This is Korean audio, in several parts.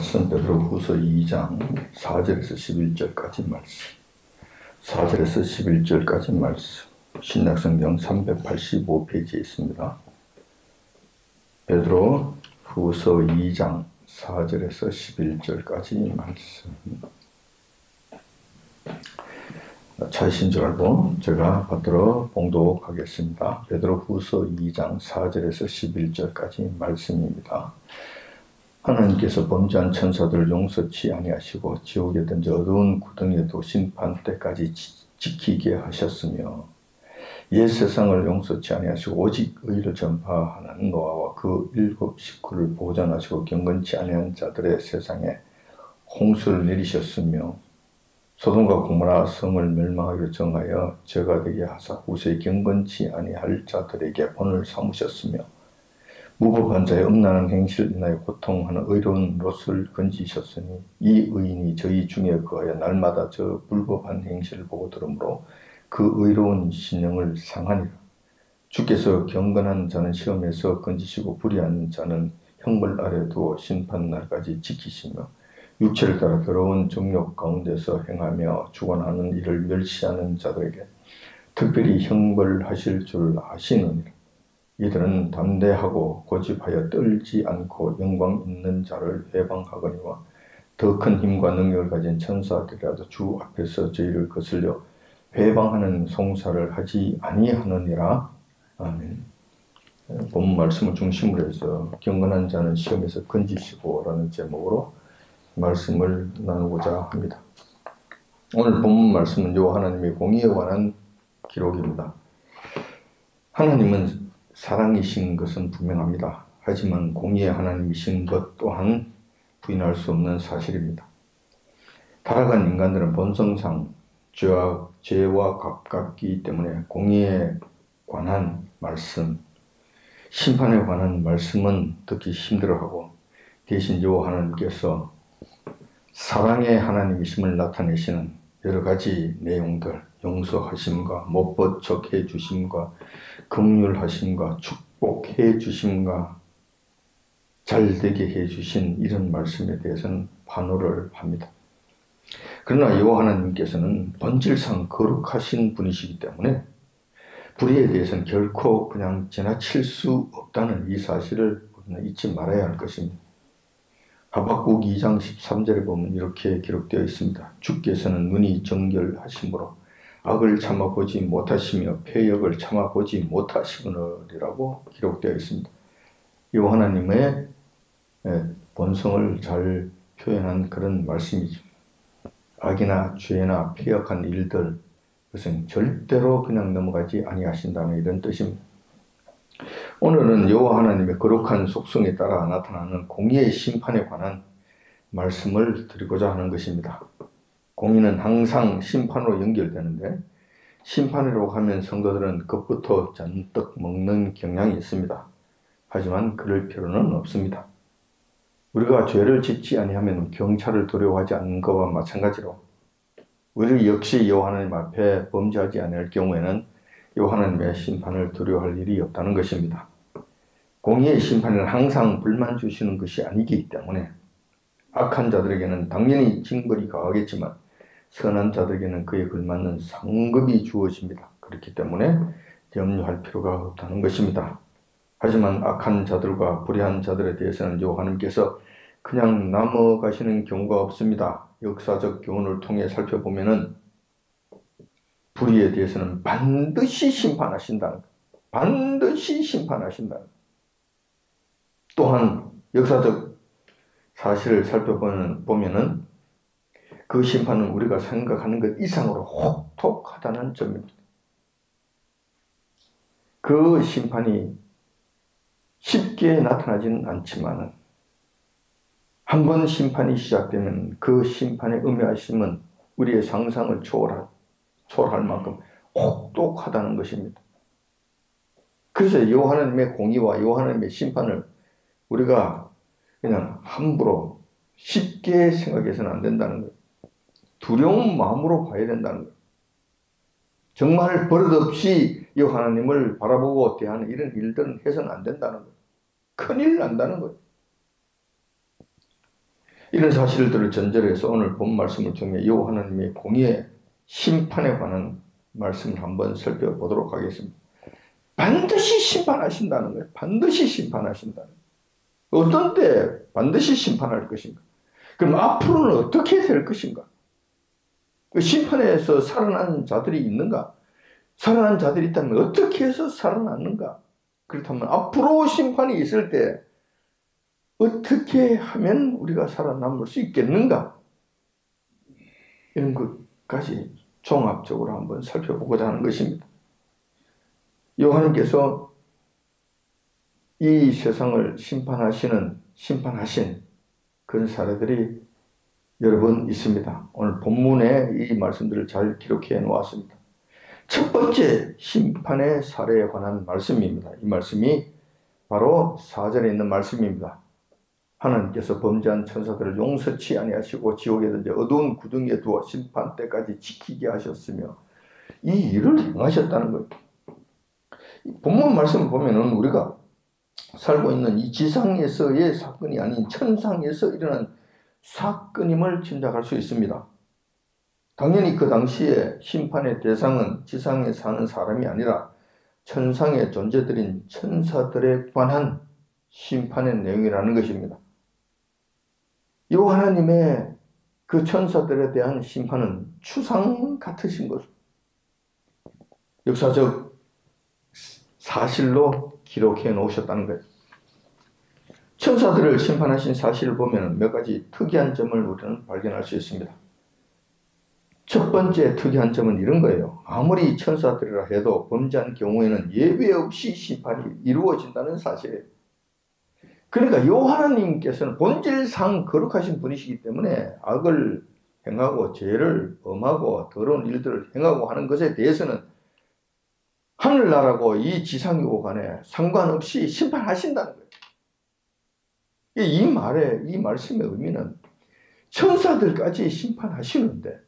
말씀 베드로후서 2장 4절에서 11절까지 말씀, 4절에서 11절까지 말씀, 신약성경 385페이지에 있습니다. 베드로후서 2장 4절에서 11절까지 말씀. 차이신 줄 알고 제가 받들어 봉독하겠습니다. 베드로후서 2장 4절에서 11절까지 말씀입니다. 하나님께서 범죄한 천사들을 용서치 아니하시고 지옥에 던져 어두운 구덩이에도 심판 때까지 지키게 하셨으며 옛 세상을 용서치 아니하시고 오직 의를 전파하는 노아와 그 7 식구를 보존하시고 경건치 아니한 자들의 세상에 홍수를 내리셨으며 소돔과 고모라 성을 멸망하기로 정하여 죄가 되게 하사 후세 경건치 아니할 자들에게 본을 삼으셨으며 무법한 자의 음란한 행실을 인하여 고통하는 의로운 롯을 건지셨으니 이 의인이 저희 중에 거하여 날마다 저 불법한 행실을 보고 들으므로 그 의로운 신령을 상하니라. 주께서 경건한 자는 시험에서 건지시고 불의한 자는 형벌 아래 두어 심판날까지 지키시며 육체를 따라 더러운 정욕 가운데서 행하며 주관하는 일을 멸시하는 자들에게 특별히 형벌하실 줄 아시느니라. 이들은 담대하고 고집하여 떨지 않고 영광 있는 자를 회방하거니와 더 큰 힘과 능력을 가진 천사들이라도 주 앞에서 저희를 거슬려 회방하는 송사를 하지 아니하느니라. 아멘. 본문 말씀을 중심으로 해서 경건한 자는 시험에서 건지시고 라는 제목으로 말씀을 나누고자 합니다. 오늘 본문 말씀은 하나님의 공의에 관한 기록입니다. 하나님은 사랑이신 것은 분명합니다. 하지만 공의의 하나님이신 것 또한 부인할 수 없는 사실입니다. 타락한 인간들은 본성상 죄와 가깝기 때문에 공의에 관한 말씀, 심판에 관한 말씀은 듣기 힘들어하고 대신 하나님께서 사랑의 하나님이심을 나타내시는 여러 가지 내용들, 용서하심과 못 버척해 주심과 긍휼하심과 축복해 주심과 잘되게 해 주신 이런 말씀에 대해서는 반호를 합니다. 그러나 여호와 하나님께서는 본질상 거룩하신 분이시기 때문에 불의에 대해서는 결코 그냥 지나칠 수 없다는 이 사실을 우리는 잊지 말아야 할 것입니다. 하박국 2장 13절에 보면 이렇게 기록되어 있습니다. 주께서는 눈이 정결하심으로 악을 참아보지 못하시며 패역을 참아보지 못하시느니라고 기록되어 있습니다. 이 하나님의 본성을 잘 표현한 그런 말씀이죠. 악이나 죄나 패역한 일들, 그것은 절대로 그냥 넘어가지 아니하신다는 이런 뜻입니다. 오늘은 여호와 하나님의 거룩한 속성에 따라 나타나는 공의의 심판에 관한 말씀을 드리고자 하는 것입니다. 공의는 항상 심판으로 연결되는데 심판이라고 하면 성도들은 겁부터 잔뜩 먹는 경향이 있습니다. 하지만 그럴 필요는 없습니다. 우리가 죄를 짓지 아니하면 경찰을 두려워하지 않는 것과 마찬가지로 우리 역시 여호와 하나님 앞에 범죄하지 않을 경우에는 여호와 하나님의 심판을 두려워할 일이 없다는 것입니다. 공의의 심판은 항상 불만 주시는 것이 아니기 때문에 악한 자들에게는 당연히 징벌이 가하겠지만 선한 자들에게는 그에 걸맞는 상급이 주어집니다. 그렇기 때문에 염려할 필요가 없다는 것입니다. 하지만 악한 자들과 불의한 자들에 대해서는 여호와 하나님께서 그냥 넘어가시는 경우가 없습니다. 역사적 교훈을 통해 살펴보면은 불의에 대해서는 반드시 심판하신다는 것. 반드시 심판하신다는 것. 또한 역사적 사실을 살펴보면은 그 심판은 우리가 생각하는 것 이상으로 혹독하다는 점입니다. 그 심판이 쉽게 나타나지는 않지만은 한 번 심판이 시작되면 그 심판의 음해하심은 우리의 상상을 초월할 만큼 혹독하다는 것입니다. 그래서 여호와 하나님의 공의와 여호와 하나님의 심판을 우리가 그냥 함부로 쉽게 생각해서는 안 된다는 거예요. 두려운 마음으로 봐야 된다는 거예요. 정말 버릇없이 여호와 하나님을 바라보고 대하는 이런 일들은 해서는 안 된다는 거예요. 큰일 난다는 거예요. 이런 사실들을 전제로 해서 오늘 본 말씀을 통해 여호와 하나님의 공의의 심판에 관한 말씀을 한번 살펴보도록 하겠습니다. 반드시 심판하신다는 거예요. 반드시 심판하신다는 거예요. 어떤 때 반드시 심판할 것인가? 그럼 앞으로는 어떻게 될 것인가? 그 심판에서 살아난 자들이 있는가? 살아난 자들이 있다면 어떻게 해서 살아났는가? 그렇다면 앞으로 심판이 있을 때 어떻게 하면 우리가 살아남을 수 있겠는가? 이런 것까지 종합적으로 한번 살펴보고자 하는 것입니다. 요한님께서 이 세상을 심판하신 그런 사례들이 여러 번 있습니다. 오늘 본문에 이 말씀들을 잘 기록해 놓았습니다. 첫 번째 심판의 사례에 관한 말씀입니다. 이 말씀이 바로 4절에 있는 말씀입니다. 하나님께서 범죄한 천사들을 용서치 아니하시고 지옥에 던져 어두운 구덩이에 두어 심판 때까지 지키게 하셨으며 이 일을 행하셨다는 거예요. 본문 말씀을 보면은 우리가 살고 있는 이 지상에서의 사건이 아닌 천상에서 일어난 사건임을 짐작할 수 있습니다. 당연히 그 당시에 심판의 대상은 지상에 사는 사람이 아니라 천상의 존재들인 천사들에 관한 심판의 내용이라는 것입니다. 이 하나님의 그 천사들에 대한 심판은 추상 같으신 것, 역사적 사실로 기록해 놓으셨다는 거예요. 천사들을 심판하신 사실을 보면 몇 가지 특이한 점을 우리는 발견할 수 있습니다. 첫 번째 특이한 점은 이런 거예요. 아무리 천사들이라 해도 범죄한 경우에는 예외 없이 심판이 이루어진다는 사실이에요. 그러니까 이 하나님께서는 본질상 거룩하신 분이시기 때문에 악을 행하고 죄를 범하고 더러운 일들을 행하고 하는 것에 대해서는 하늘나라고 이 지상이고 간에 상관없이 심판하신다는 거예요. 이 말씀의 의미는 천사들까지 심판하시는데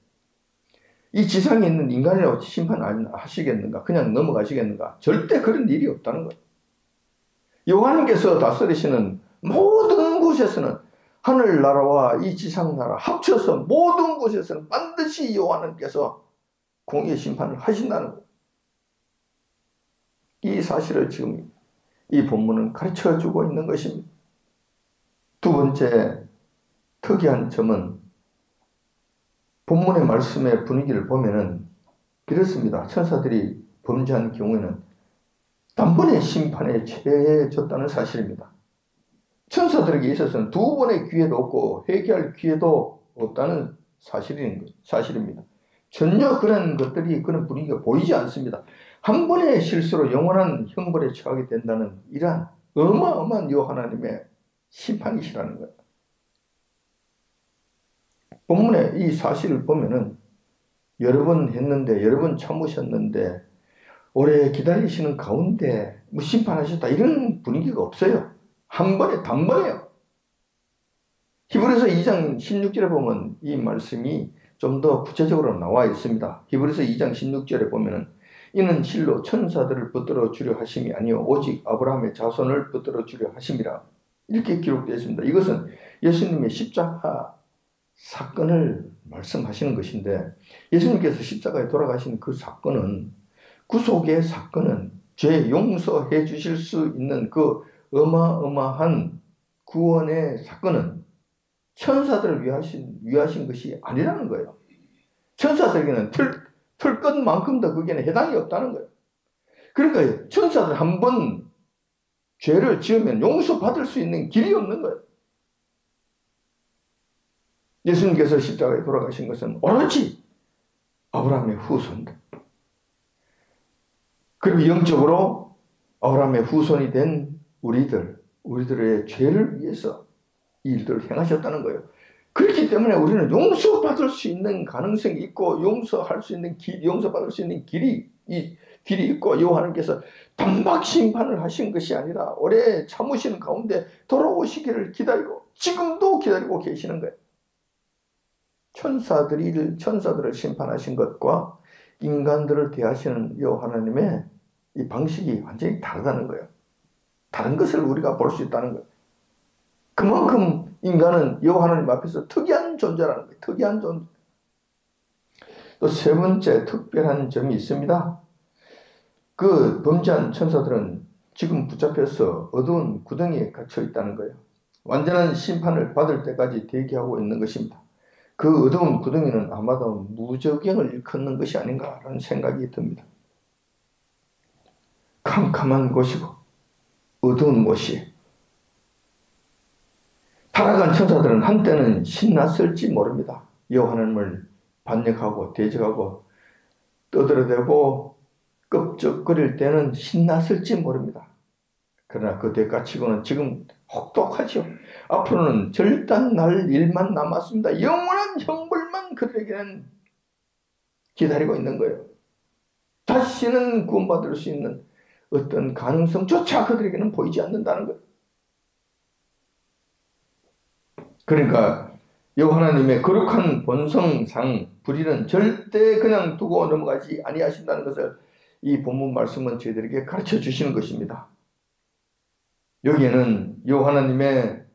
이 지상에 있는 인간이라고 심판 안 하시겠는가? 그냥 넘어가시겠는가? 절대 그런 일이 없다는 거예요. 여호와님께서 다스리시는 모든 곳에서는 하늘나라와 이 지상나라 합쳐서 모든 곳에서는 반드시 여호와님께서 공의의 심판을 하신다는 거예요. 이 사실을 지금 이 본문은 가르쳐주고 있는 것입니다. 두 번째 특이한 점은 본문의 말씀의 분위기를 보면은 이렇습니다. 천사들이 범죄한 경우에는 단번에 심판에 처해졌다는 사실입니다. 천사들에게 있어서는 두 번의 기회도 없고 회개할 기회도 없다는 사실입니다. 전혀 그런 분위기가 보이지 않습니다. 한 번의 실수로 영원한 형벌에 처하게 된다는 이러한 어마어마한 요 하나님의 심판이시라는 거예요. 본문에 이 사실을 보면은 여러 번 했는데, 여러 번 참으셨는데, 오래 기다리시는 가운데 심판하셨다 이런 분위기가 없어요. 한 번에 단번에요. 히브리서 2장 16절에 보면 이 말씀이 좀 더 구체적으로 나와 있습니다. 히브리서 2장 16절에 보면은 이는 실로 천사들을 붙들어 주려 하심이 아니요 오직 아브라함의 자손을 붙들어 주려 하심이라 이렇게 기록되어 있습니다. 이것은 예수님의 십자가 사건을 말씀하시는 것인데 예수님께서 십자가에 돌아가신 그 사건은 구속의 사건은 죄 용서해 주실 수 있는 그 어마어마한 구원의 사건은 천사들을 위하신 것이 아니라는 거예요. 천사들에게는 틀 것만큼도 거기에는 해당이 없다는 거예요. 그러니까 천사들 한 번 죄를 지으면 용서받을 수 있는 길이 없는 거예요. 예수님께서 십자가에 돌아가신 것은 오로지 아브라함의 후손들. 그리고 영적으로 아브라함의 후손이 된 우리들의 죄를 위해서 이 일들을 행하셨다는 거예요. 그렇기 때문에 우리는 용서받을 수 있는 가능성이 있고 용서받을 수 있는 길이 있고 하나님께서 단박 심판을 하신 것이 아니라 오래 참으시는 가운데 돌아오시기를 기다리고 지금도 기다리고 계시는 거예요. 천사들을 심판하신 것과 인간들을 대하시는 이 하나님의 이 방식이 완전히 다르다는 거예요. 다른 것을 우리가 볼 수 있다는 거예요. 그만큼 인간은 여호와 하나님 앞에서 특이한 존재라는 거예요. 특이한 존재. 또 세 번째 특별한 점이 있습니다. 그 범죄한 천사들은 지금 붙잡혀서 어두운 구덩이에 갇혀 있다는 거예요. 완전한 심판을 받을 때까지 대기하고 있는 것입니다. 그 어두운 구덩이는 아마도 무저갱을 일컫는 것이 아닌가라는 생각이 듭니다. 캄캄한 곳이고 어두운 곳이. 타락한 천사들은 한때는 신났을지 모릅니다. 여호와 하나님을 반역하고 대적하고 떠들어대고 껍적거릴 때는 신났을지 모릅니다. 그러나 그 대가치고는 지금 혹독하죠. 앞으로는 절단 날 일만 남았습니다. 영원한 형벌만 그들에게는 기다리고 있는 거예요. 다시는 구원받을 수 있는 어떤 가능성조차 그들에게는 보이지 않는다는 거예요. 그러니까 여호와 하나님의 거룩한 본성상 불의는 절대 그냥 두고 넘어가지 아니하신다는 것을 이 본문 말씀은 저희들에게 가르쳐 주시는 것입니다. 여기에는 여호와 하나님의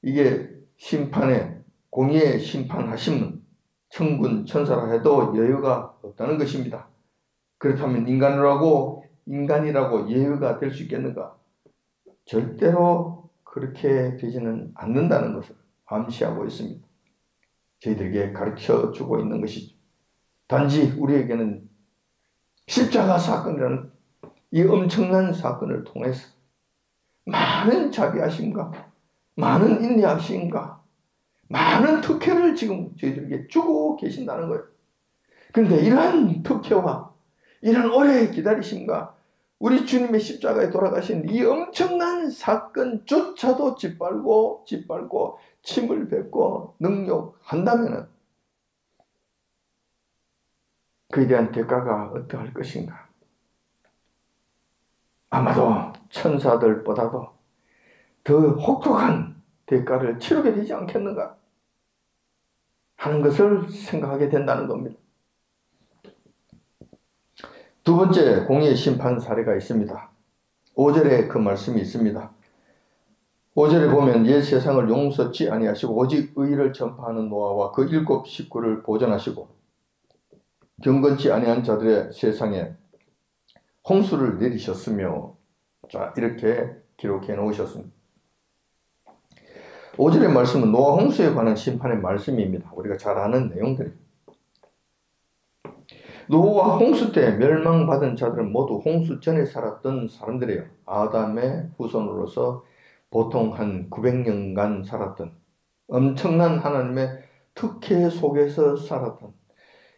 이게 심판에 공의의 심판하심은 천군 천사라 해도 여유가 없다는 것입니다. 그렇다면 인간이라고 여유가 될 수 있겠는가? 절대로 그렇게 되지는 않는다는 것을 암시하고 있습니다. 저희들에게 가르쳐 주고 있는 것이죠. 단지 우리에게는 십자가 사건이라는 이 엄청난 사건을 통해서 많은 자비하심과 많은 인내하심과 많은 특혜를 지금 저희들에게 주고 계신다는 거예요. 그런데 이러한 특혜와 이러한 오래 기다리심과 우리 주님의 십자가에 돌아가신 이 엄청난 사건조차도 짓밟고 침을 뱉고 능욕한다면 그에 대한 대가가 어떠할 것인가? 아마도 천사들보다도 더 혹독한 대가를 치르게 되지 않겠는가 하는 것을 생각하게 된다는 겁니다. 두 번째 공의의 심판 사례가 있습니다. 5절에 그 말씀이 있습니다. 5절에 보면 옛 세상을 용서치 아니하시고 오직 의를 전파하는 노아와 그 7 식구를 보존하시고 경건치 아니한 자들의 세상에 홍수를 내리셨으며, 자, 이렇게 기록해 놓으셨습니다. 5절의 말씀은 노아 홍수에 관한 심판의 말씀입니다. 우리가 잘 아는 내용들입니다. 노아 홍수 때 멸망받은 자들은 모두 홍수 전에 살았던 사람들이에요. 아담의 후손으로서 보통 한 900년간 살았던 엄청난 하나님의 특혜 속에서 살았던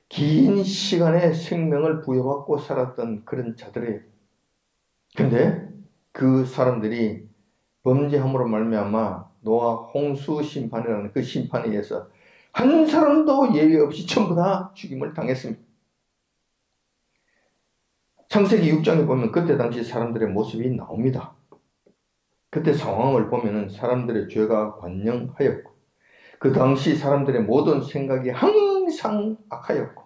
긴 시간의 생명을 부여받고 살았던 그런 자들이에요. 근데 그 사람들이 범죄함으로 말미암아 노아 홍수 심판이라는 그 심판에 의해서 한 사람도 예외 없이 전부 다 죽임을 당했습니다. 창세기 6장에 보면 그때 당시 사람들의 모습이 나옵니다. 그때 상황을 보면 사람들의 죄가 관영하였고 그 당시 사람들의 모든 생각이 항상 악하였고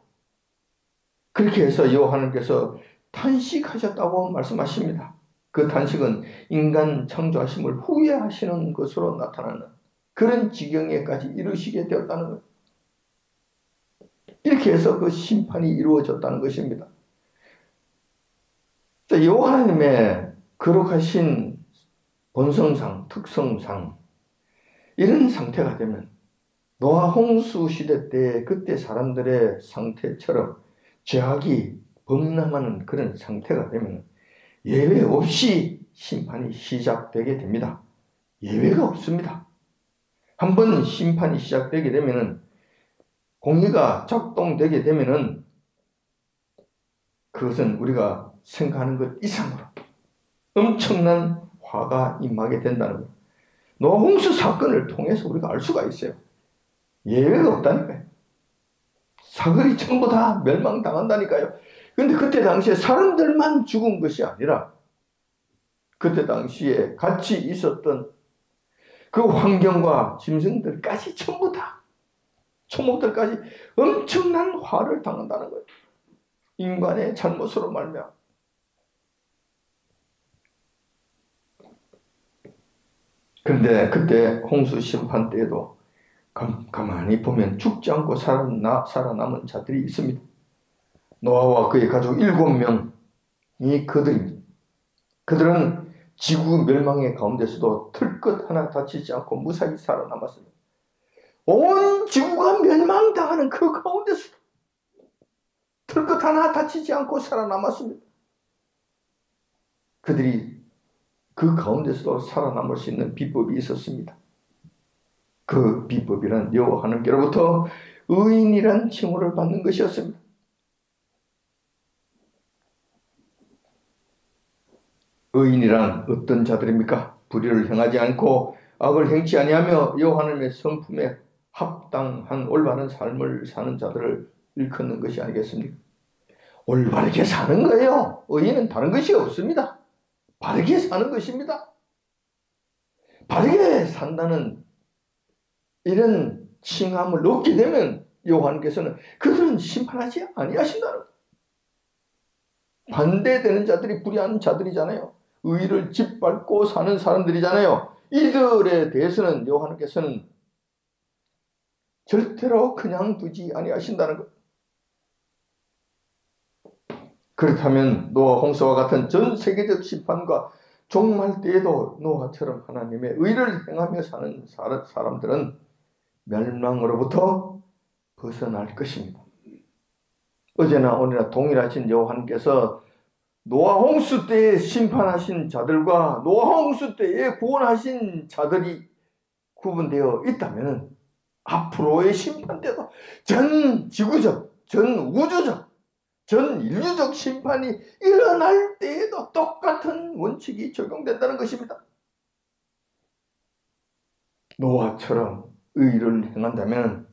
그렇게 해서 여호와 하나님께서 탄식하셨다고 말씀하십니다. 그 탄식은 인간 창조하심을 후회하시는 것으로 나타나는 그런 지경에까지 이르시게 되었다는 거예요. 이렇게 해서 그 심판이 이루어졌다는 것입니다. 여호와 하나님의 거룩하신 본성상, 특성상 이런 상태가 되면 노아 홍수 시대 때 그때 사람들의 상태처럼 죄악이 범람하는 그런 상태가 되면 예외 없이 심판이 시작되게 됩니다. 예외가 없습니다. 한번 심판이 시작되게 되면 공의가 작동되게 되면 그것은 우리가 생각하는 것 이상으로 엄청난 화가 임하게 된다는 거예요. 노아 홍수 사건을 통해서 우리가 알 수가 있어요. 예외가 없다니까요. 사거리 전부 다 멸망당한다니까요. 근데 그때 당시에 사람들만 죽은 것이 아니라 그때 당시에 같이 있었던 그 환경과 짐승들까지 전부 다 초목들까지 엄청난 화를 당한다는 거예요. 인간의 잘못으로 말미암아. 그런데 그때 홍수 심판 때에도 가만히 보면 죽지 않고 살아남은 자들이 있습니다. 노아와 그의 가족 7명이 그들입니다. 그들은 지구 멸망의 가운데서도 털끝 하나 다치지 않고 무사히 살아남았습니다. 온 지구가 멸망당하는 그 가운데서도 털끝 하나 다치지 않고 살아남았습니다. 그들이 그 가운데서도 살아남을 수 있는 비법이 있었습니다. 그 비법이란 여호와 하나님께로부터 의인이란 칭호를 받는 것이었습니다. 의인이란 어떤 자들입니까? 불의를 행하지 않고 악을 행치 아니하며 여호와 하나님의 성품에 합당한 올바른 삶을 사는 자들을 일컫는 것이 아니겠습니까? 올바르게 사는 거예요. 의인은 다른 것이 없습니다. 바르게 사는 것입니다. 바르게 산다는 이런 칭함을 얻게 되면 여호와 하나님께서는 그들은 심판하지 아니하신다는 거예요. 반대되는 자들이 불의한 자들이잖아요. 의를 짓밟고 사는 사람들이잖아요. 이들에 대해서는 여호와 하나님께서는 절대로 그냥 두지 아니하신다는 것. 그렇다면 노아 홍수와 같은 전 세계적 심판과 종말 때에도 노아처럼 하나님의 의를 행하며 사는 사람들은 멸망으로부터 벗어날 것입니다. 어제나 오늘이나 동일하신 여호와 하나님께서 노아 홍수 때에 심판하신 자들과 노아 홍수 때에 구원하신 자들이 구분되어 있다면 앞으로의 심판 때도 전 지구적, 전 우주적, 전 인류적 심판이 일어날 때에도 똑같은 원칙이 적용된다는 것입니다. 노아처럼 의를 행한다면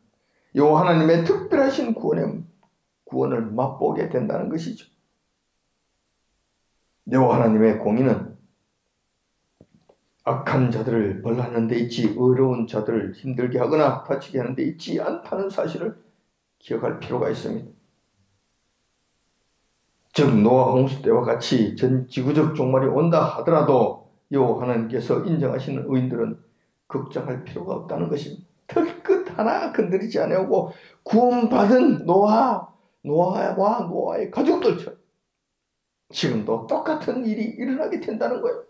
여호와 하나님의 특별하신 구원을 맛보게 된다는 것이죠. 여호와 하나님의 공의는 악한 자들을 벌하는 데 있지 의로운 자들을 힘들게 하거나 다치게 하는 데 있지 않다는 사실을 기억할 필요가 있습니다. 즉 노아 홍수 때와 같이 전 지구적 종말이 온다 하더라도 여호와 하나님께서 인정하시는 의인들은 걱정할 필요가 없다는 것입니다. 털끝 하나 건드리지 아니하고 구원받은 노아와 노아의 가족들처럼 지금도 똑같은 일이 일어나게 된다는 거예요.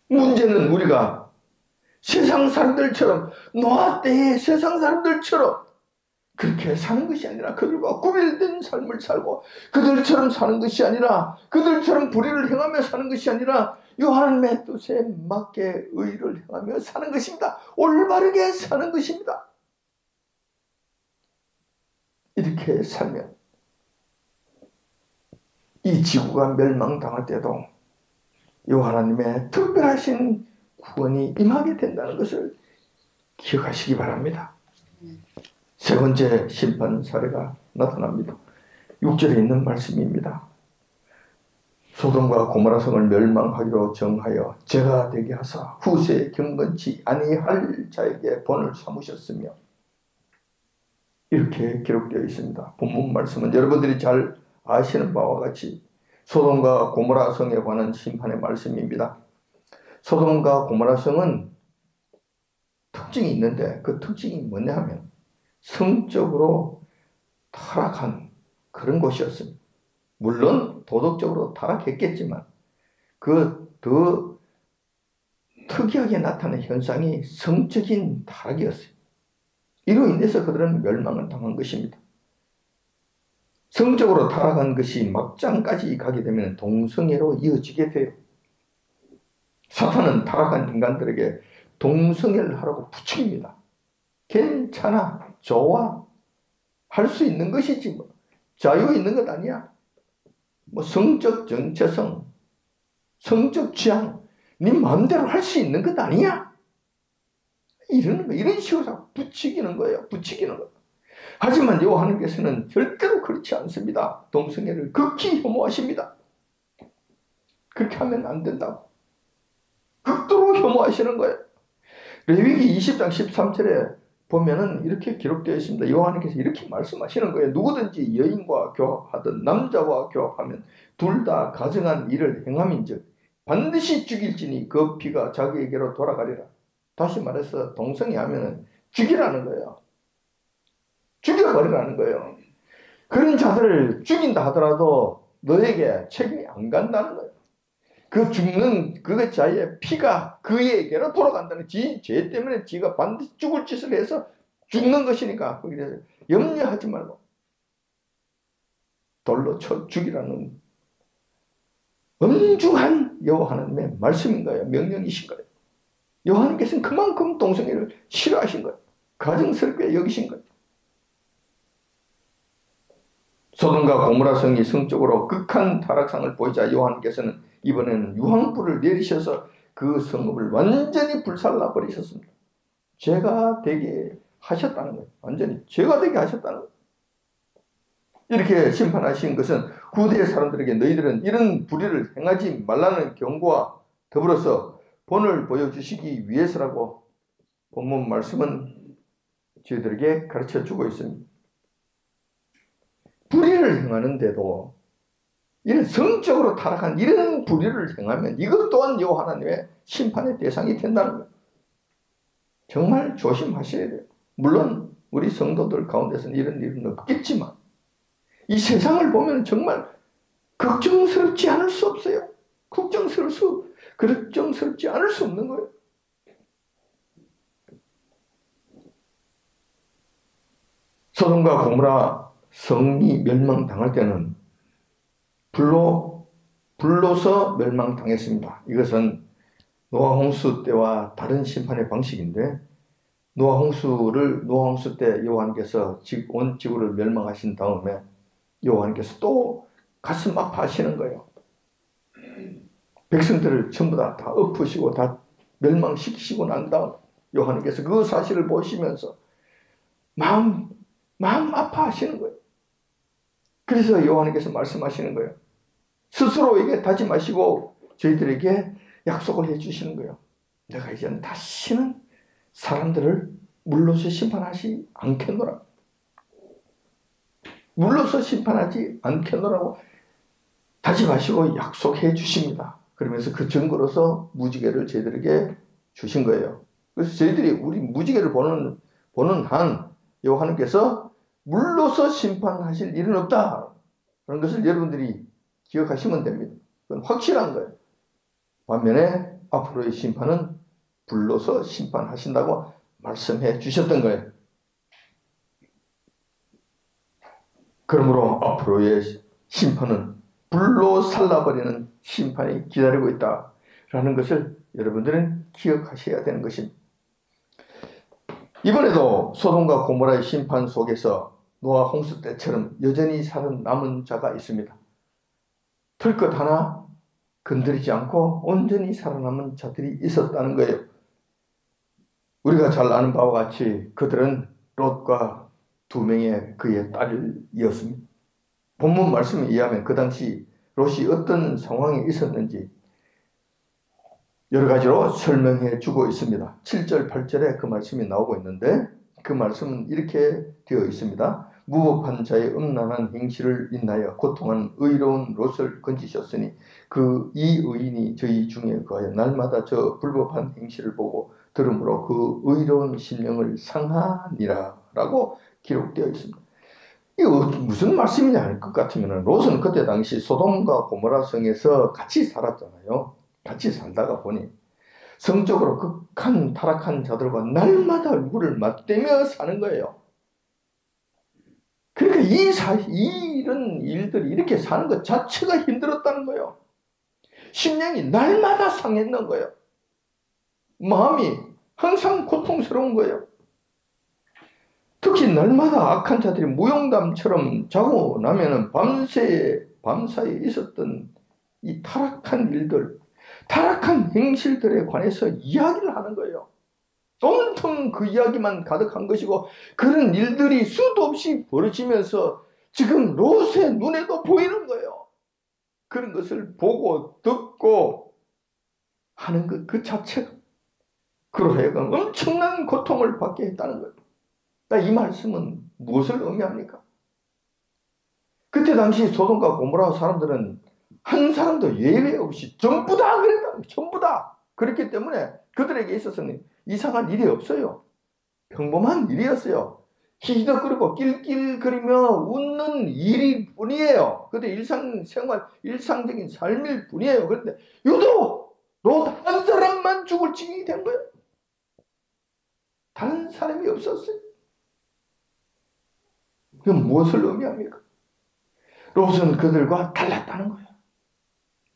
문제는 우리가 세상 사람들처럼 노아 때의 세상 사람들처럼 그렇게 사는 것이 아니라 그들과 구별된 삶을 살고 그들처럼 사는 것이 아니라 그들처럼 불의를 행하며 사는 것이 아니라 하나님의 뜻에 맞게 의를 행하며 사는 것입니다. 올바르게 사는 것입니다. 이렇게 살면 이 지구가 멸망당할 때도 하나님의 특별하신 구원이 임하게 된다는 것을 기억하시기 바랍니다. 세 번째 심판 사례가 나타납니다. 6절에 있는 말씀입니다. 소돔과 고모라 성을 멸망하기로 정하여 죄가 되게 하사 후세에 경건치 아니할 자에게 본을 삼으셨으며 이렇게 기록되어 있습니다. 본문 말씀은 여러분들이 잘 아시는 바와 같이 소돔과 고모라 성에 관한 심판의 말씀입니다. 소돔과 고모라 성은 특징이 있는데 그 특징이 뭐냐 하면 성적으로 타락한 그런 곳이었습니다. 물론 도덕적으로 타락했겠지만 그 더 특이하게 나타난 현상이 성적인 타락이었어요. 이로 인해서 그들은 멸망을 당한 것입니다. 성적으로 타락한 것이 막장까지 가게 되면 동성애로 이어지게 돼요. 사탄은 타락한 인간들에게 동성애를 하라고 부추깁니다. 괜찮아, 좋아, 할 수 있는 것이지 뭐. 자유 있는 것 아니야. 뭐 성적 정체성, 성적 취향, 네 마음대로 할 수 있는 것 아니야. 이런 식으로 부추기는 거예요. 부추기는 거예요. 하지만 여호와 하나님께서는 절대로 그렇지 않습니다. 동성애를 극히 혐오하십니다. 그렇게 하면 안 된다고. 극도로 혐오하시는 거예요. 레위기 20장 13절에 보면은 이렇게 기록되어 있습니다. 여호와 하나님께서 이렇게 말씀하시는 거예요. 누구든지 여인과 교합하든 남자와 교합하면 둘 다 가증한 일을 행함인즉 반드시 죽일지니 그 피가 자기에게로 돌아가리라. 다시 말해서 동성애 하면은 죽이라는 거예요. 죽여버리라는 거예요. 그런 자들을 죽인다 하더라도 너에게 책임이 안 간다는 거예요. 그 죽는 그 자의 피가 그에게로 돌아간다는 죄 때문에 지가 반드시 죽을 짓을 해서 죽는 것이니까 그래서 염려하지 말고 돌로 쳐 죽이라는 엄중한 여호와 하나님의 말씀인 거예요. 명령이신 거예요. 여호와님께서는 그만큼 동성애를 싫어하신 거예요. 가증스럽게 여기신 거예요. 소돔과 고모라 성이 성적으로 극한 타락상을 보이자 여호와님께서는 이번에는 유황불을 내리셔서 그 성읍을 완전히 불살라 버리셨습니다. 죄가 되게 하셨다는 거예요. 완전히 죄가 되게 하셨다는 거예요. 이렇게 심판하신 것은 후대의 사람들에게 너희들은 이런 불의를 행하지 말라는 경고와 더불어서 본을 보여주시기 위해서라고 본문 말씀은 저희들에게 가르쳐주고 있습니다. 불의를 행하는데도 이런 성적으로 타락한 이런 불의를 행하면 이것 또한 여호와 하나님의 심판의 대상이 된다는 거예요. 정말 조심하셔야 돼요. 물론 우리 성도들 가운데서는 이런 일은 없겠지만 이 세상을 보면 정말 걱정스럽지 않을 수 없어요. 걱정스럽지 않을 수 없는 거예요. 소돔과 고모라 성이 멸망당할 때는 불로서 멸망당했습니다. 이것은 노아 홍수 때와 다른 심판의 방식인데 노아 홍수 때 여호와님께서 온 지구를 멸망하신 다음에 여호와님께서 또 가슴 아파하시는 거예요. 백성들을 전부 다 엎으시고 다 멸망시키시고 난 다음 여호와님께서 그 사실을 보시면서 마음 아파하시는 거예요. 그래서 여호와님께서 말씀하시는 거예요. 스스로에게 다짐하시고 저희들에게 약속을 해주시는 거예요. 내가 이제는 다시는 사람들을 물로서 심판하지 않겠노라. 물로서 심판하지 않겠노라고 다짐하시고 약속해 주십니다. 그러면서 그 증거로서 무지개를 저희들에게 주신 거예요. 그래서 저희들이 우리 무지개를 보는 한 여호와님께서 물로서 심판하실 일은 없다. 그런 것을 여러분들이 기억하시면 됩니다. 그건 확실한 거예요. 반면에 앞으로의 심판은 불로서 심판하신다고 말씀해 주셨던 거예요. 그러므로 앞으로의 심판은 불로 살라버리는 심판이 기다리고 있다라는 것을 여러분들은 기억하셔야 되는 것입니다. 이번에도 소돔과 고모라의 심판 속에서 노아 홍수 때처럼 여전히 살아남은 자가 있습니다. 털끝 하나 건드리지 않고 온전히 살아남은 자들이 있었다는 거예요. 우리가 잘 아는 바와 같이 그들은 롯과 2명의 그의 딸이었습니다. 본문 말씀에 의하면 그 당시 롯이 어떤 상황에 있었는지 여러 가지로 설명해 주고 있습니다. 7절, 8절에 그 말씀이 나오고 있는데 그 말씀은 이렇게 되어 있습니다. 무법한 자의 음란한 행실을 인하여 고통하는 의로운 롯을 건지셨으니 이 의인이 저희 중에 거하여 날마다 저 불법한 행실을 보고 들음으로 그 의로운 심령을 상하니라 라고 기록되어 있습니다. 이거 무슨 말씀이냐 할 것 같으면 롯은 그때 당시 소돔과 고모라 성에서 같이 살았잖아요. 같이 살다가 보니 성적으로 극한 타락한 자들과 날마다 얼굴을 맞대며 사는 거예요. 그러니까 이런 일들이 이렇게 사는 것 자체가 힘들었다는 거예요. 심령이 날마다 상했는 거예요. 마음이 항상 고통스러운 거예요. 특히 날마다 악한 자들이 무용담처럼 자고 나면은 밤사이에 있었던 이 타락한 일들, 타락한 행실들에 관해서 이야기를 하는 거예요. 온통 그 이야기만 가득한 것이고 그런 일들이 수도 없이 벌어지면서 지금 롯의 눈에도 보이는 거예요. 그런 것을 보고 듣고 하는 것 그 자체가 그로 하여금 엄청난 고통을 받게 했다는 거예요. 이 말씀은 무엇을 의미합니까? 그때 당시 소돔과 고모라 사람들은 한 사람도 예외 없이 전부 다 그랬다. 전부 다. 그렇기 때문에 그들에게 있어서는 이상한 일이 없어요. 평범한 일이었어요. 희덕거리고 낄낄거리며 웃는 일일 뿐이에요. 근데 일상생활, 일상적인 삶일 뿐이에요. 그런데 유독 롯 한 사람만 죽을 지경이 된 거예요. 다른 사람이 없었어요. 그건 무엇을 의미합니까? 롯은 그들과 달랐다는 거예요.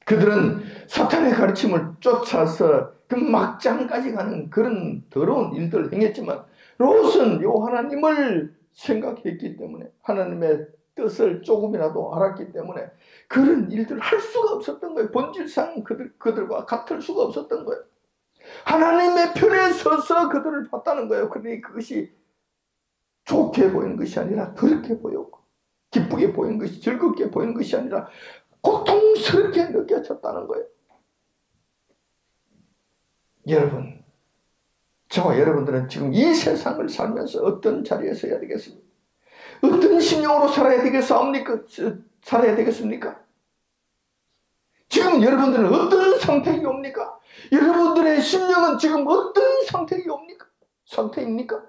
그들은 사탄의 가르침을 쫓아서 그 막장까지 가는 그런 더러운 일들을 행했지만 롯은 요 하나님을 생각했기 때문에 하나님의 뜻을 조금이라도 알았기 때문에 그런 일들을 할 수가 없었던 거예요. 본질상 그들과 같을 수가 없었던 거예요. 하나님의 편에 서서 그들을 봤다는 거예요. 그러니 그것이 좋게 보이는 것이 아니라 더럽게 보였고 기쁘게 보이는 것이 즐겁게 보이는 것이 아니라 고통스럽게 느껴졌다는 거예요. 여러분, 저와 여러분들은 지금 이 세상을 살면서 어떤 자리에 서야 되겠습니까? 어떤 심령으로 살아야 되겠습니까? 지금 여러분들은 어떤 상태이 옵니까? 여러분들의 심령은 지금 어떤 상태입니까?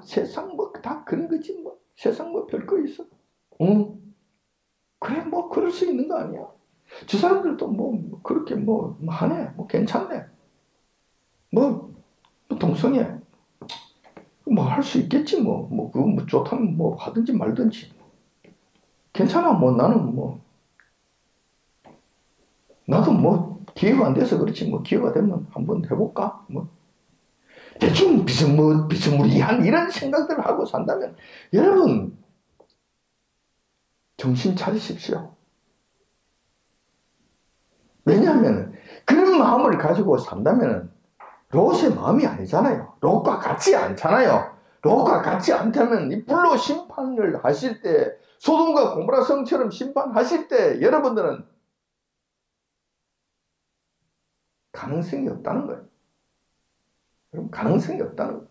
세상 다 그런 거지 뭐. 세상 별거 있어. 그래 그럴 수 있는 거 아니야. 저 사람들도 그렇게 하네. 괜찮네. 동성애. 할 수 있겠지 그거 좋다면 하든지 말든지. 괜찮아. 나는 나도 기회가 안 돼서 그렇지 기회가 되면 한번 해볼까? 대충 비스무리한 이런 생각들을 하고 산다면 여러분 정신 차리십시오. 왜냐하면 그런 마음을 가지고 산다면 롯의 마음이 아니잖아요. 롯과 같지 않잖아요. 롯과 같지 않다면 이 불로 심판을 하실 때 소돔과 고모라 성처럼 심판하실 때 여러분들은 가능성이 없다는 거예요. 여러분 가능성이 없다는 거예요.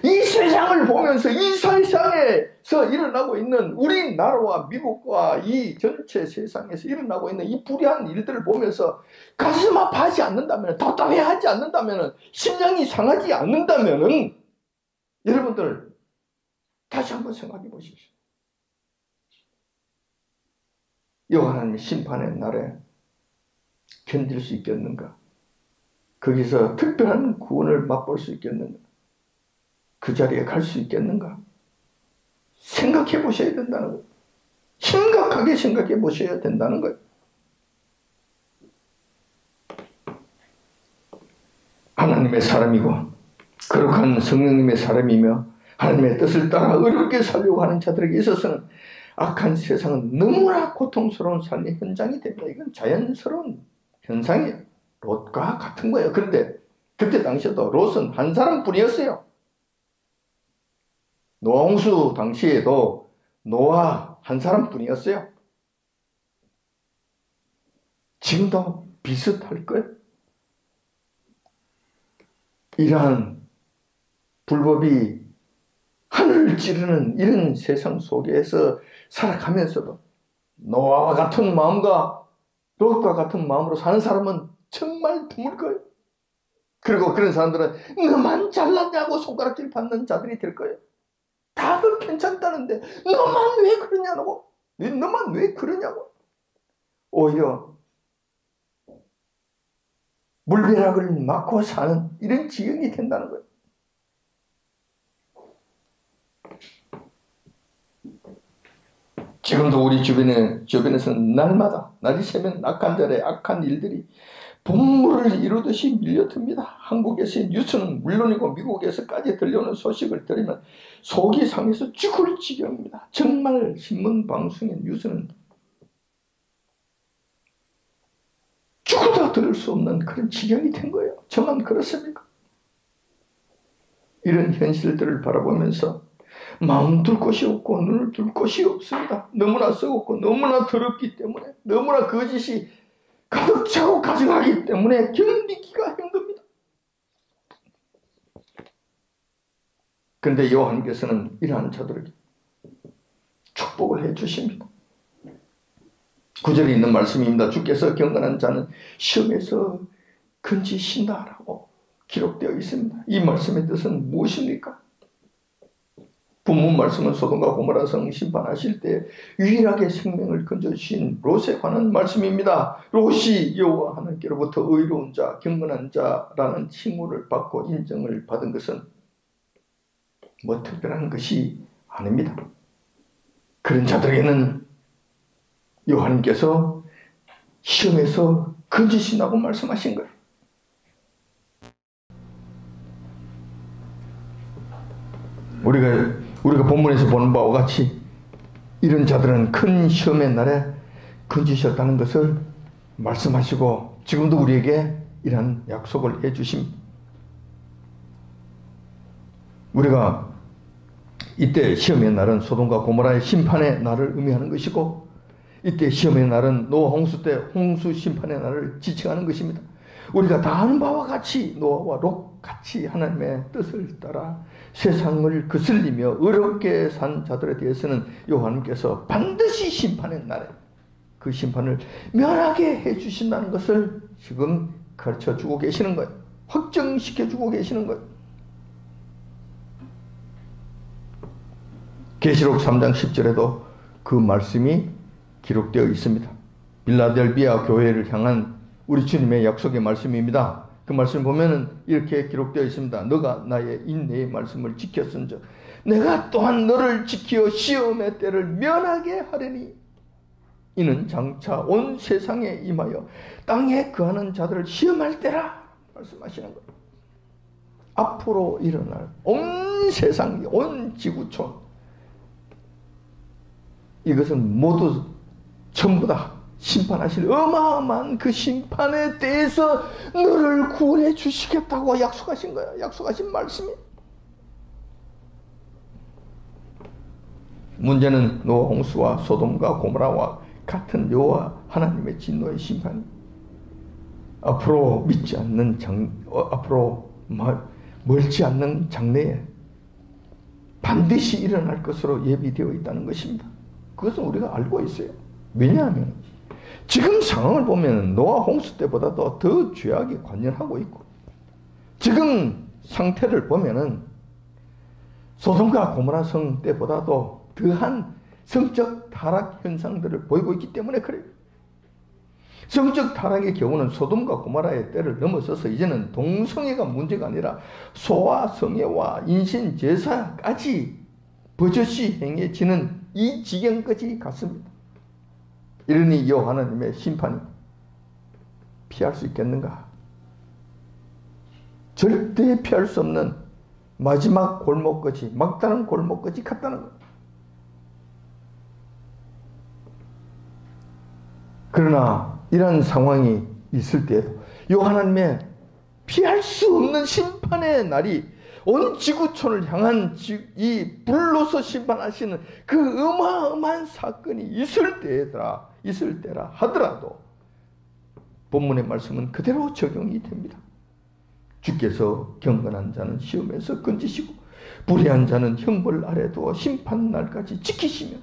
이 세상을 보면서 이 세상에서 일어나고 있는 우리나라와 미국과 이 전체 세상에서 일어나고 있는 이 불의한 일들을 보면서 가슴 아파하지 않는다면, 답답해하지 않는다면, 심장이 상하지 않는다면 여러분들 다시 한번 생각해 보십시오. 여호와 하나님의 심판의 날에 견딜 수 있겠는가? 거기서 특별한 구원을 맛볼 수 있겠는가? 그 자리에 갈 수 있겠는가? 생각해 보셔야 된다는 거예요. 심각하게 생각해 보셔야 된다는 거예요. 하나님의 사람이고 거룩한 성령님의 사람이며 하나님의 뜻을 따라 어렵게 살려고 하는 자들에게 있어서는 악한 세상은 너무나 고통스러운 삶의 현장이 됩니다. 이건 자연스러운 현상이에요. 롯과 같은 거예요. 그런데 그때 당시에도 롯은 한 사람뿐이었어요. 노홍수 당시에도 노아 한 사람뿐이었어요. 지금도 비슷할 거예요. 이러한 불법이 하늘을 찌르는 이런 세상 속에서 살아가면서도 노아와 같은 마음과 롯과 같은 마음으로 사는 사람은 정말 드물 거예요. 그리고 그런 사람들은 너만 잘났냐고 손가락질 받는 자들이 될 거예요. 다들 괜찮다는데 너만 왜 그러냐고. 너만 왜 그러냐고. 오히려 물벼락을 맞고 사는 이런 지경이 된다는 거예요. 지금도 우리 주변에서는 날마다 날이 새면 악한 자의 악한 일들이 본물을 이루듯이 밀려듭니다. 한국에서의 뉴스는 물론이고 미국에서까지 들려오는 소식을 들으면 속이 상해서 죽을 지경입니다. 정말 신문 방송의 뉴스는 죽어도 들을 수 없는 그런 지경이 된 거예요. 저만 그렇습니까? 이런 현실들을 바라보면서 마음 둘 곳이 없고 눈을 둘 곳이 없습니다. 너무나 썩었고 너무나 더럽기 때문에 너무나 거짓이 가득 차고 가증하기 때문에 견디기가 힘듭니다. 그런데 여호와님께서는 이러한 자들에게 축복을 해 주십니다. 구절에 있는 말씀입니다. 주께서 경건한 자는 시험에서 건지신다라고 기록되어 있습니다. 이 말씀의 뜻은 무엇입니까? 본문 말씀은 소돔과 고모라 성 심판하실 때 유일하게 생명을 건져주신 롯에 관한 말씀입니다. 롯이 여호와 하나님께로부터 의로운 자, 경건한 자라는 칭호를 받고 인정을 받은 것은 뭐 특별한 것이 아닙니다. 그런 자들에게는 요한님께서 시험에서 건지신다고 말씀하신 거예요. 우리가 본문에서 보는 바와 같이 이런 자들은 큰 시험의 날에 건지셨다는 것을 말씀하시고 지금도 우리에게 이러한 약속을 해주십니다. 우리가 이때 시험의 날은 소돔과 고모라의 심판의 날을 의미하는 것이고 이때 시험의 날은 노아 홍수 때 홍수 심판의 날을 지칭하는 것입니다. 우리가 다 아는 바와 같이 노아와 롯 같이 하나님의 뜻을 따라 세상을 거슬리며 어렵게 산 자들에 대해서는 요한님께서 반드시 심판의 날에 그 심판을 면하게 해주신다는 것을 지금 가르쳐주고 계시는 거예요. 확정시켜주고 계시는 거예요. 계시록 3장 10절에도 그 말씀이 기록되어 있습니다. 빌라델비아 교회를 향한 우리 주님의 약속의 말씀입니다. 그 말씀 보면은 이렇게 기록되어 있습니다. 너가 나의 인내의 말씀을 지켰은즉 내가 또한 너를 지키어 시험의 때를 면하게 하려니 이는 장차 온 세상에 임하여 땅에 거하는 자들을 시험할 때라 말씀하시는 거예요. 앞으로 일어날 온 세상, 온 지구촌 이것은 모두 전부 다 심판하실 어마어마한 그 심판에 대해서 너를 구원해 주시겠다고 약속하신 거예요. 약속하신 말씀이. 문제는 노아 홍수와 소돔과 고모라와 같은 여호와 하나님의 진노의 심판이 앞으로 믿지 않는 앞으로 멀지 않는 장래에 반드시 일어날 것으로 예비되어 있다는 것입니다. 그것은 우리가 알고 있어요. 왜냐하면 지금 상황을 보면 노아 홍수 때보다도 더 죄악이 관연하고 있고 지금 상태를 보면은 소돔과 고모라 성 때보다도 더한 성적 타락 현상들을 보이고 있기 때문에 그래요. 성적 타락의 경우는 소돔과 고모라의 때를 넘어서서 이제는 동성애가 문제가 아니라 소와 성애와 인신 제사까지 버젓이 행해지는 이 지경까지 갔습니다. 이러니 이 하나님의 심판이 피할 수 있겠는가? 절대 피할 수 없는 마지막 골목까지, 막다른 골목까지 갔다는 거예요. 그러나 이런 상황이 있을 때에도 이 하나님의 피할 수 없는 심판의 날이 온 지구촌을 향한 이 불로서 심판하시는 그 어마어마한 사건이 있을 때라 하더라도 본문의 말씀은 그대로 적용이 됩니다. 주께서 경건한 자는 시험에서 건지시고 불의한 자는 형벌 아래 두어 심판 날까지 지키시면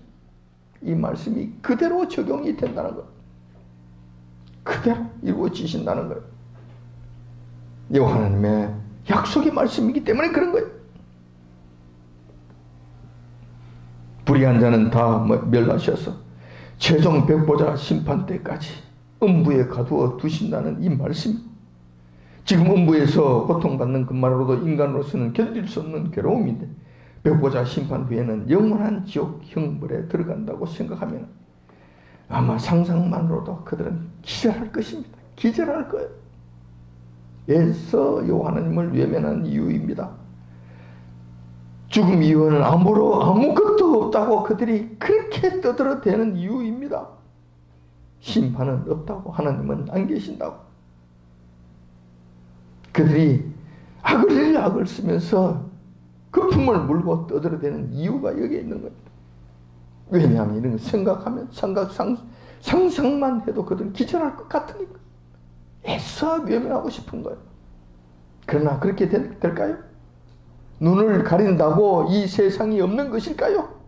이 말씀이 그대로 적용이 된다는 것. 그대로 이루어지신다는 거예요. 여호와 하나님의 약속의 말씀이기 때문에 그런 거예요. 불의한 자는 다 멸하셔서 최종 백보자 심판 때까지 음부에 가두어 두신다는 이 말씀. 지금 음부에서 고통받는 것만으로도 인간으로서는 견딜 수 없는 괴로움인데 백보자 심판 후에는 영원한 지옥 형벌에 들어간다고 생각하면 아마 상상만으로도 그들은 기절할 것입니다. 기절할 거예요. 에서 여호와 하나님을 외면한 이유입니다. 죽음 이후에는 아무것도 없다고 그들이 그렇게 떠들어대는 이유입니다. 심판은 없다고, 하나님은 안 계신다고. 그들이 악을 쓰면서 거품을 물고 떠들어대는 이유가 여기에 있는 거예요. 왜냐하면 이런 걸 생각하면 상상만 해도 그들은 기절할 것 같으니까 애써 외면하고 싶은 거예요. 그러나 그렇게 될까요? 눈을 가린다고 이 세상이 없는 것일까요?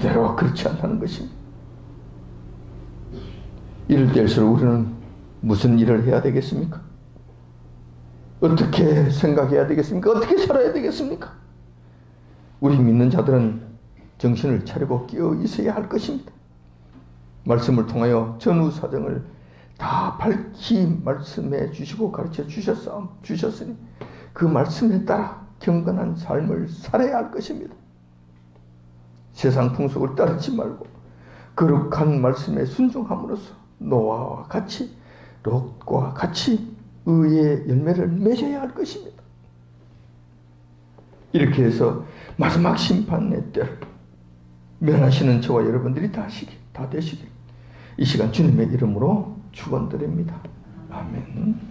절대로 그렇지 않다는 것입니다. 이럴 때일수록 우리는 무슨 일을 해야 되겠습니까? 어떻게 생각해야 되겠습니까? 어떻게 살아야 되겠습니까? 우리 믿는 자들은 정신을 차리고 깨어 있어야 할 것입니다. 말씀을 통하여 전후 사정을 다 밝히 말씀해 주시고 가르쳐 주셨으니 그 말씀에 따라 경건한 삶을 살아야 할 것입니다. 세상 풍속을 따르지 말고 거룩한 말씀에 순종함으로써 노아와 같이 롯과 같이 의의 열매를 맺어야 할 것입니다. 이렇게 해서 마지막 심판의 때를 면하시는 저와 여러분들이 다 되시길 이 시간 주님의 이름으로 축원드립니다. 아멘.